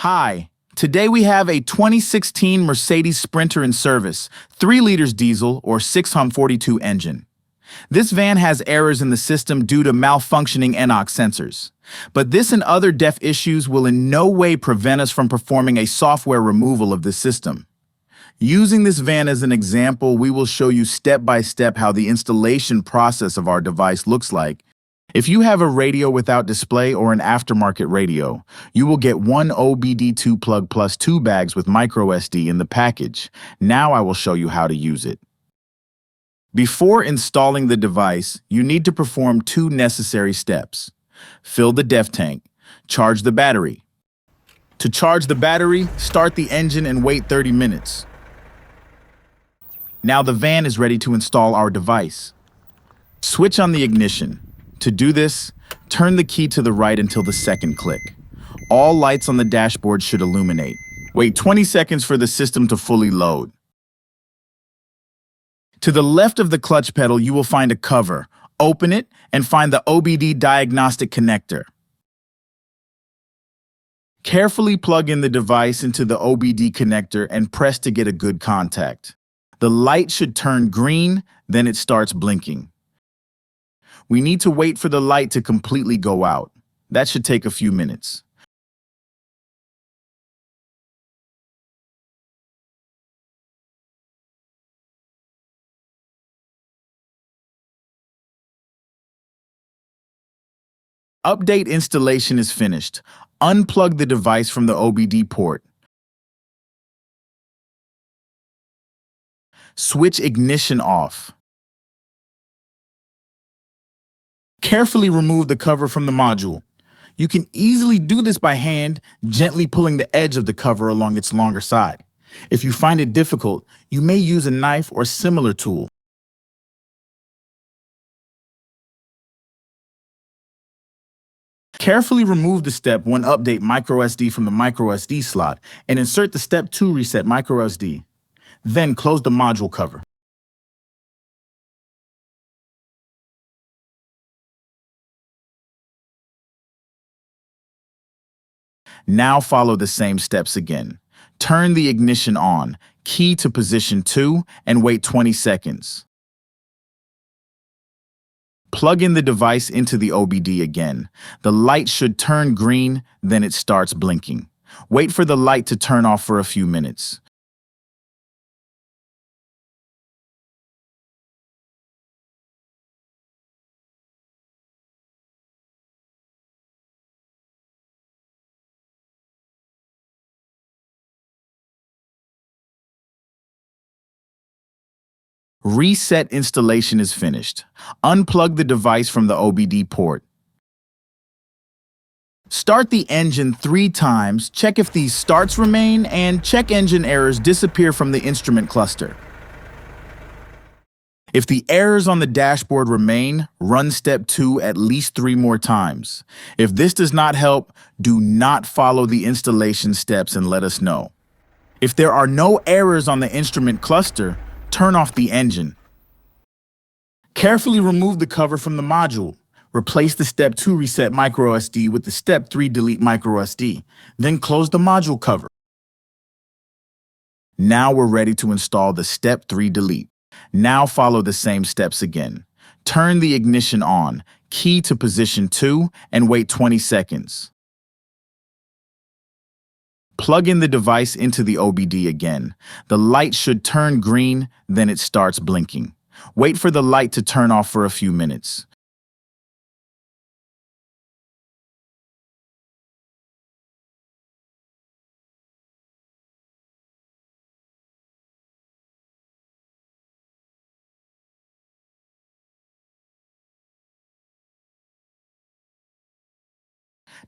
Hi, today we have a 2016 Mercedes Sprinter in service, 3 liters diesel or 642 engine. This van has errors in the system due to malfunctioning NOx sensors. But this and other DEF issues will in no way prevent us from performing a software removal of this system. Using this van as an example, we will show you step by step how the installation process of our device looks like. If you have a radio without display or an aftermarket radio, you will get one OBD2 plug plus 2 bags with microSD in the package. Now I will show you how to use it. Before installing the device, you need to perform 2 necessary steps. Fill the DEF tank. Charge the battery. To charge the battery, start the engine and wait 30 minutes. Now the van is ready to install our device. Switch on the ignition. To do this, turn the key to the right until the second click. All lights on the dashboard should illuminate. Wait 20 seconds for the system to fully load. To the left of the clutch pedal, you will find a cover. Open it and find the OBD diagnostic connector. Carefully plug in the device into the OBD connector and press to get a good contact. The light should turn green, then it starts blinking. We need to wait for the light to completely go out. That should take a few minutes. Update installation is finished. Unplug the device from the OBD port. Switch ignition off. Carefully remove the cover from the module. You can easily do this by hand, gently pulling the edge of the cover along its longer side. If you find it difficult, you may use a knife or similar tool. Carefully remove the Step 1 update microSD from the microSD slot and insert the Step 2 reset microSD. Then close the module cover. Now follow the same steps again. Turn the ignition on, key to position 2, and wait 20 seconds. Plug in the device into the OBD again. The light should turn green, then it starts blinking. Wait for the light to turn off for a few minutes. Reset installation is finished. Unplug the device from the OBD port. Start the engine 3 times, check if these starts remain, and check engine errors disappear from the instrument cluster. If the errors on the dashboard remain, run step 2 at least 3 more times. If this does not help, do not follow the installation steps and let us know. If there are no errors on the instrument cluster, turn off the engine. Carefully remove the cover from the module. Replace the Step 2 reset microSD with the Step 3 delete microSD. Then close the module cover. Now we're ready to install the Step 3 delete. Now follow the same steps again. Turn the ignition on, key to position 2, and wait 20 seconds. Plug in the device into the OBD again. The light should turn green, then it starts blinking. Wait for the light to turn off for a few minutes.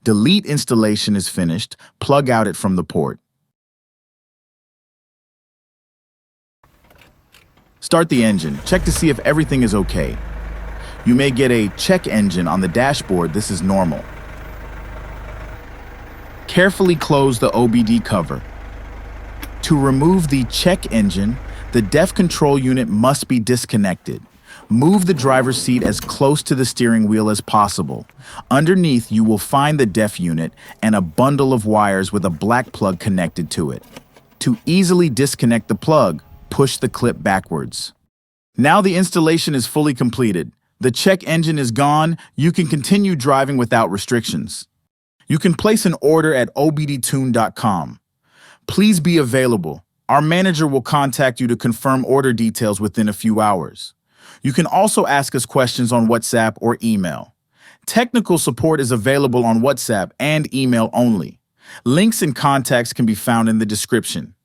Delete installation is finished. Plug out it from the port. Start the engine. Check to see if everything is okay. You may get a check engine on the dashboard. This is normal. Carefully close the OBD cover. To remove the check engine, the DEF control unit must be disconnected. Move the driver's seat as close to the steering wheel as possible. Underneath, you will find the DEF unit and a bundle of wires with a black plug connected to it. To easily disconnect the plug, push the clip backwards. Now the installation is fully completed. The check engine is gone. You can continue driving without restrictions. You can place an order at OBDTune.com. Please be available. Our manager will contact you to confirm order details within a few hours. You can also ask us questions on WhatsApp or email. Technical support is available on WhatsApp and email only. Links and contacts can be found in the description.